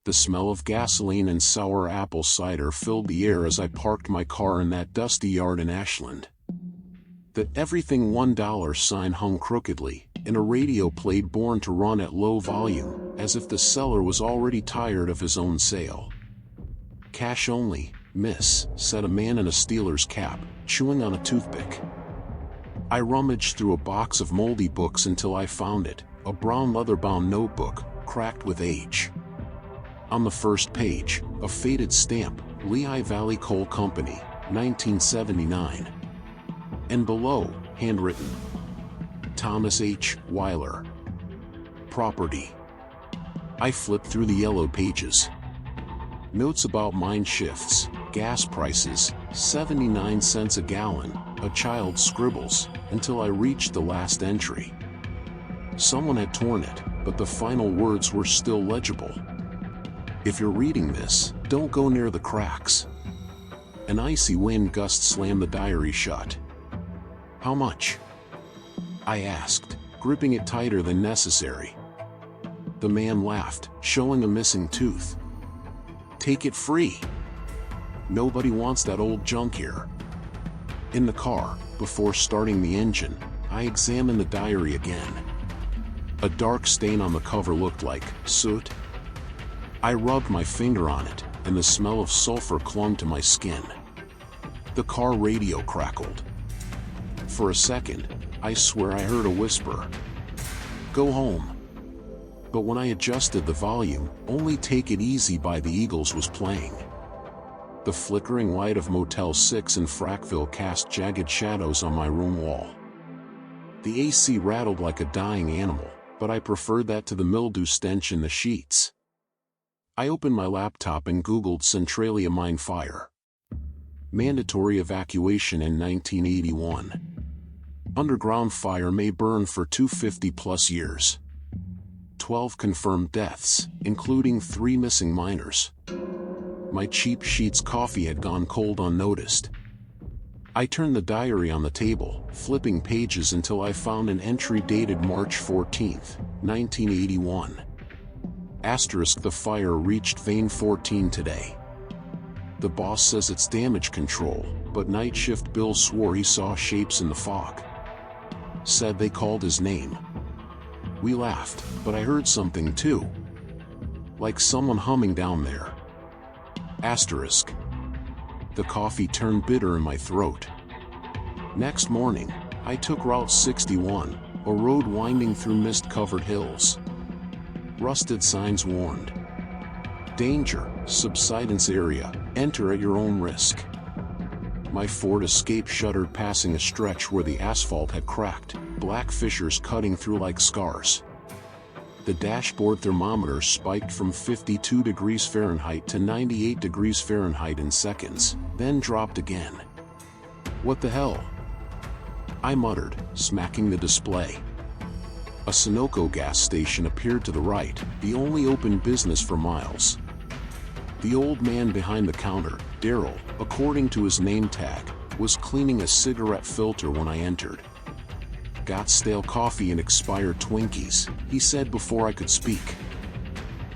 The smell of gasoline and sour apple cider filled the air as I parked my car in that dusty yard in Ashland. The everything $1 sign hung crookedly, and a radio played Born to Run at low volume, as if the seller was already tired of his own sale. "Cash only, miss," said a man in a Steelers cap, chewing on a toothpick. I rummaged through a box of moldy books until I found it, a brown leather-bound notebook, cracked with age. On the first page, a faded stamp, Lehigh Valley Coal Company, 1979. And below, handwritten, Thomas H. Weiler. Property. I flipped through the yellow pages. Notes about mine shifts, gas prices, 79 cents a gallon, a child scribbles, until I reached the last entry. Someone had torn it, but the final words were still legible. "If you're reading this, don't go near the cracks." An icy wind gust slammed the diary shut. "How much?" I asked, gripping it tighter than necessary. The man laughed, showing a missing tooth. "Take it free. Nobody wants that old junk here." In the car, before starting the engine, I examined the diary again. A dark stain on the cover looked like soot. I rubbed my finger on it, and the smell of sulfur clung to my skin. The car radio crackled. For a second, I swear I heard a whisper, "Go home." But when I adjusted the volume, only "Take It Easy" by the Eagles was playing. The flickering light of Motel 6 in Frackville cast jagged shadows on my room wall. The AC rattled like a dying animal, but I preferred that to the mildew stench in the sheets. I opened my laptop and Googled Centralia mine fire. Mandatory evacuation in 1981. Underground fire may burn for 250-plus years. 12 confirmed deaths, including 3 missing miners. My cheap sheets coffee had gone cold unnoticed. I turned the diary on the table, flipping pages until I found an entry dated March 14, 1981. Asterisk, the fire reached vein 14 today. The boss says it's damage control, but night shift Bill swore he saw shapes in the fog. Said they called his name. We laughed, but I heard something too. Like someone humming down there. Asterisk. The coffee turned bitter in my throat. Next morning, I took Route 61, a road winding through mist-covered hills. Rusted signs warned. Danger, subsidence area, enter at your own risk. My Ford Escape shuddered passing a stretch where the asphalt had cracked, black fissures cutting through like scars. The dashboard thermometer spiked from 52 degrees Fahrenheit to 98 degrees Fahrenheit in seconds, then dropped again. "What the hell?" I muttered, smacking the display. A Sunoco gas station appeared to the right, the only open business for miles. The old man behind the counter, Daryl, according to his name tag, was cleaning a cigarette filter when I entered. "Got stale coffee and expired Twinkies," he said before I could speak.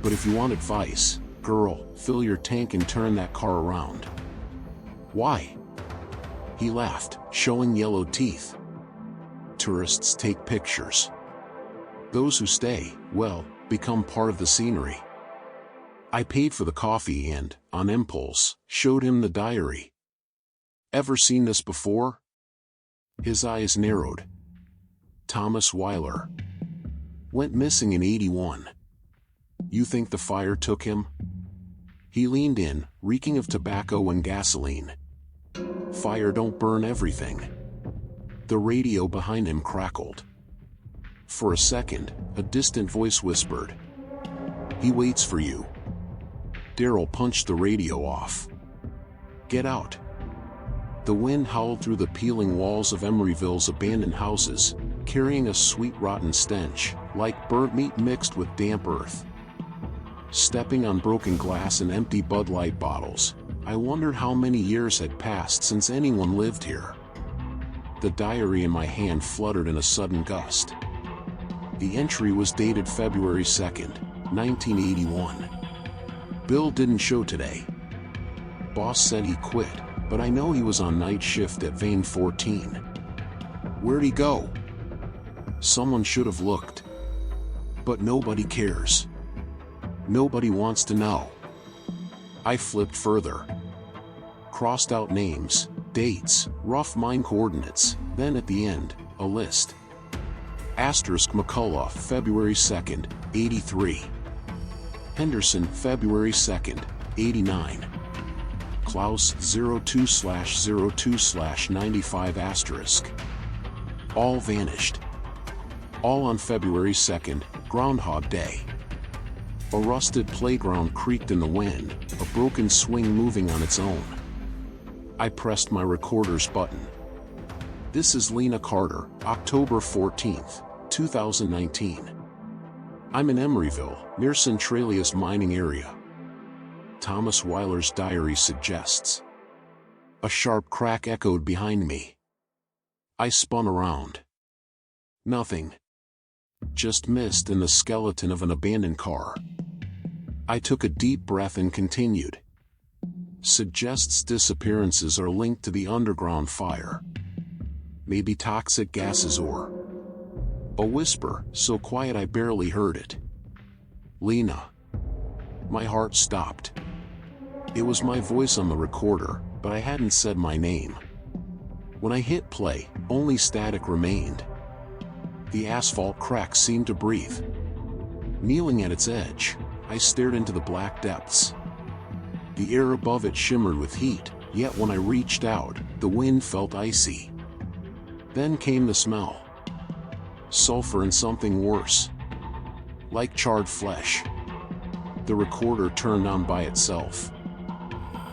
"But if you want advice, girl, fill your tank and turn that car around." "Why?" He laughed, showing yellow teeth. "Tourists take pictures. Those who stay, well, become part of the scenery." I paid for the coffee and, on impulse, showed him the diary. "Ever seen this before?" His eyes narrowed. "Thomas Weiler. Went missing in 81. You think the fire took him?" He leaned in, reeking of tobacco and gasoline. "Fire don't burn everything." The radio behind him crackled. For a second, a distant voice whispered, "He waits for you." Daryl punched the radio off. "Get out." The wind howled through the peeling walls of Emeryville's abandoned houses, carrying a sweet rotten stench, like burnt meat mixed with damp earth. Stepping on broken glass and empty Bud Light bottles, I wondered how many years had passed since anyone lived here. The diary in my hand fluttered in a sudden gust. The entry was dated February 2, 1981. Bill didn't show today. Boss said he quit, but I know he was on night shift at Vein 14. Where'd he go? Someone should have looked. But nobody cares. Nobody wants to know. I flipped further. Crossed out names, dates, rough mine coordinates, then at the end, a list. Asterisk McCullough, February 2nd, 83. Henderson, February 2nd, 89. Klaus 02/02/95 asterisk. All vanished. All on February 2nd, Groundhog Day. A rusted playground creaked in the wind, a broken swing moving on its own. I pressed my recorder's button. This is Lena Carter, October 14th, 2019. I'm in Emeryville, near Centralia's mining area. Thomas Weiler's diary suggests. A sharp crack echoed behind me. I spun around. Nothing. Just mist and the skeleton of an abandoned car. I took a deep breath and continued. Suggests disappearances are linked to the underground fire. Maybe toxic gases or... A whisper, so quiet I barely heard it. Lena. My heart stopped. It was my voice on the recorder, but I hadn't said my name. When I hit play, only static remained. The asphalt crack seemed to breathe. Kneeling at its edge, I stared into the black depths. The air above it shimmered with heat, yet when I reached out, the wind felt icy. Then came the smell. Sulfur and something worse. Like charred flesh. The recorder turned on by itself.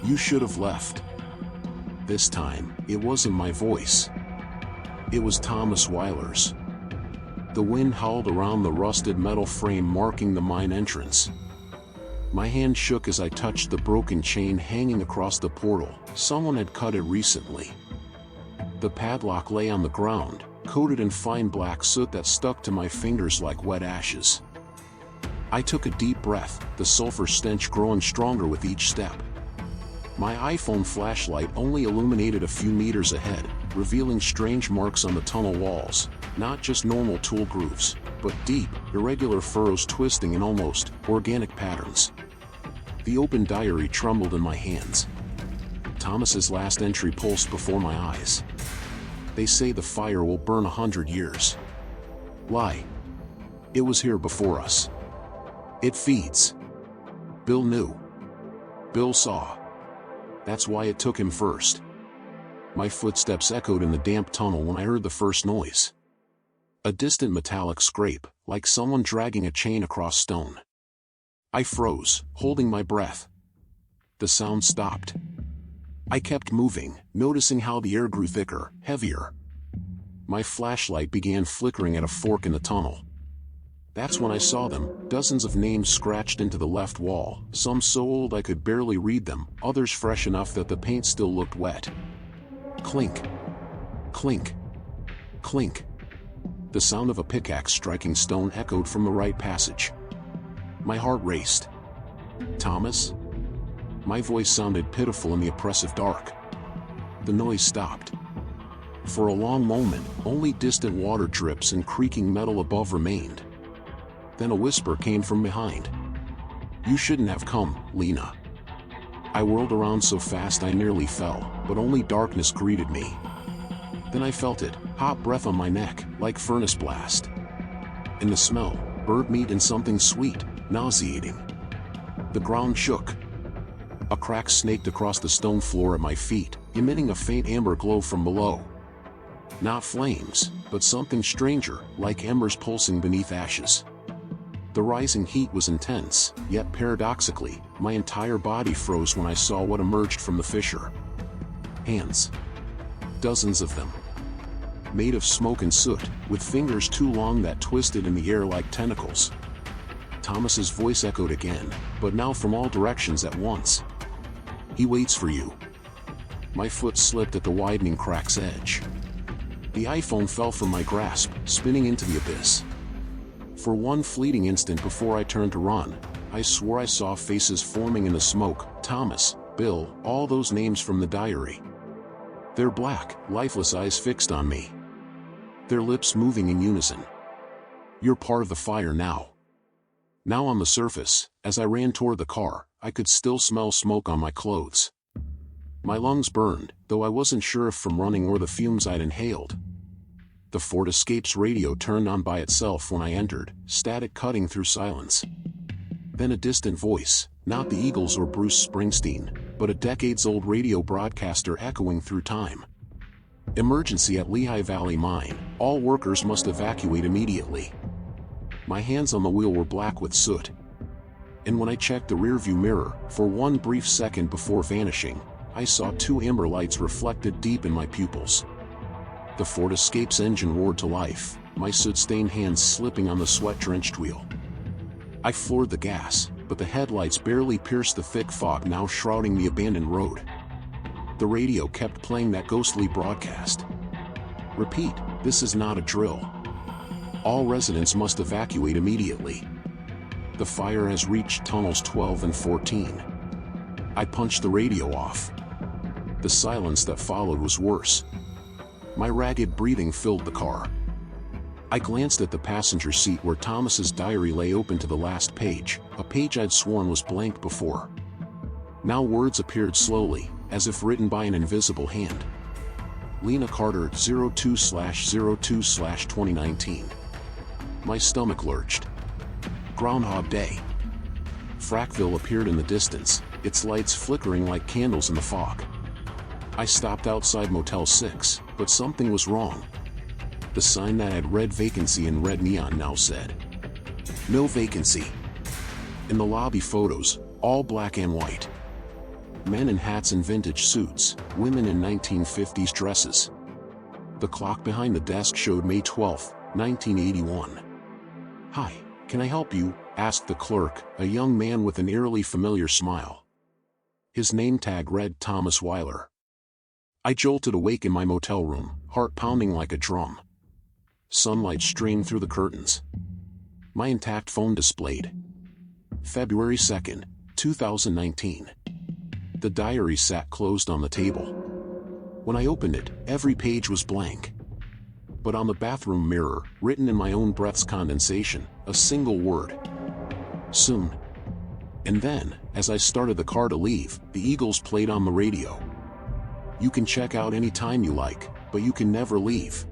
You should have left. This time, it wasn't my voice. It was Thomas Weiler's. The wind howled around the rusted metal frame marking the mine entrance. My hand shook as I touched the broken chain hanging across the portal. Someone had cut it recently. The padlock lay on the ground, coated in fine black soot that stuck to my fingers like wet ashes. I took a deep breath, the sulfur stench growing stronger with each step. My iPhone flashlight only illuminated a few meters ahead, revealing strange marks on the tunnel walls, not just normal tool grooves, but deep, irregular furrows twisting in almost organic patterns. The open diary trembled in my hands. Thomas's last entry pulsed before my eyes. They say the fire will burn 100 years. Lie. It was here before us. It feeds. Bill knew. Bill saw. That's why it took him first. My footsteps echoed in the damp tunnel when I heard the first noise. A distant metallic scrape, like someone dragging a chain across stone. I froze, holding my breath. The sound stopped. I kept moving, noticing how the air grew thicker, heavier. My flashlight began flickering at a fork in the tunnel. That's when I saw them, dozens of names scratched into the left wall, some so old I could barely read them, others fresh enough that the paint still looked wet. Clink. Clink. Clink. The sound of a pickaxe striking stone echoed from the right passage. My heart raced. Thomas? My voice sounded pitiful in the oppressive dark. The noise stopped. For a long moment, only distant water drips and creaking metal above remained. Then a whisper came from behind. You shouldn't have come, Lena. I whirled around so fast I nearly fell, but only darkness greeted me. Then I felt it, hot breath on my neck, like furnace blast. And the smell, bird meat and something sweet, nauseating. The ground shook. A crack snaked across the stone floor at my feet, emitting a faint amber glow from below. Not flames, but something stranger, like embers pulsing beneath ashes. The rising heat was intense, yet paradoxically, my entire body froze when I saw what emerged from the fissure. Hands. Dozens of them. Made of smoke and soot, with fingers too long that twisted in the air like tentacles. Thomas's voice echoed again, but now from all directions at once. He waits for you. My foot slipped at the widening crack's edge. The iPhone fell from my grasp, spinning into the abyss. For one fleeting instant before I turned to run, I swore I saw faces forming in the smoke. Thomas, Bill, all those names from the diary. Their black, lifeless eyes fixed on me. Their lips moving in unison. You're part of the fire now. Now on the surface, as I ran toward the car, I could still smell smoke on my clothes. My lungs burned, though I wasn't sure if from running or the fumes I'd inhaled. The Ford Escape's radio turned on by itself when I entered, static cutting through silence. Then a distant voice, not the Eagles or Bruce Springsteen, but a decades-old radio broadcaster echoing through time. Emergency at Lehigh Valley Mine, all workers must evacuate immediately. My hands on the wheel were black with soot. And when I checked the rearview mirror, for one brief second before vanishing, I saw two amber lights reflected deep in my pupils. The Ford Escape's engine roared to life, my soot-stained hands slipping on the sweat-drenched wheel. I floored the gas, but the headlights barely pierced the thick fog now shrouding the abandoned road. The radio kept playing that ghostly broadcast. Repeat, this is not a drill. All residents must evacuate immediately. The fire has reached tunnels 12 and 14. I punched the radio off. The silence that followed was worse. My ragged breathing filled the car. I glanced at the passenger seat where Thomas's diary lay open to the last page, a page I'd sworn was blank before. Now words appeared slowly, as if written by an invisible hand. Lena Carter 02/02/2019. My stomach lurched. Groundhog Day. Frackville appeared in the distance, its lights flickering like candles in the fog. I stopped outside Motel 6, but something was wrong. The sign that had red vacancy in red neon now said, "No vacancy." In the lobby photos, all black and white. Men in hats and vintage suits, women in 1950s dresses. The clock behind the desk showed May 12, 1981. "Hi, can I help you?" asked the clerk, a young man with an eerily familiar smile. His name tag read Thomas Weiler. I jolted awake in my motel room, heart pounding like a drum. Sunlight streamed through the curtains. My intact phone displayed February 2nd, 2019. The diary sat closed on the table. When I opened it, every page was blank. But on the bathroom mirror, written in my own breath's condensation, a single word. Soon. And then, as I started the car to leave, the Eagles played on the radio. "You can check out any time you like, but you can never leave."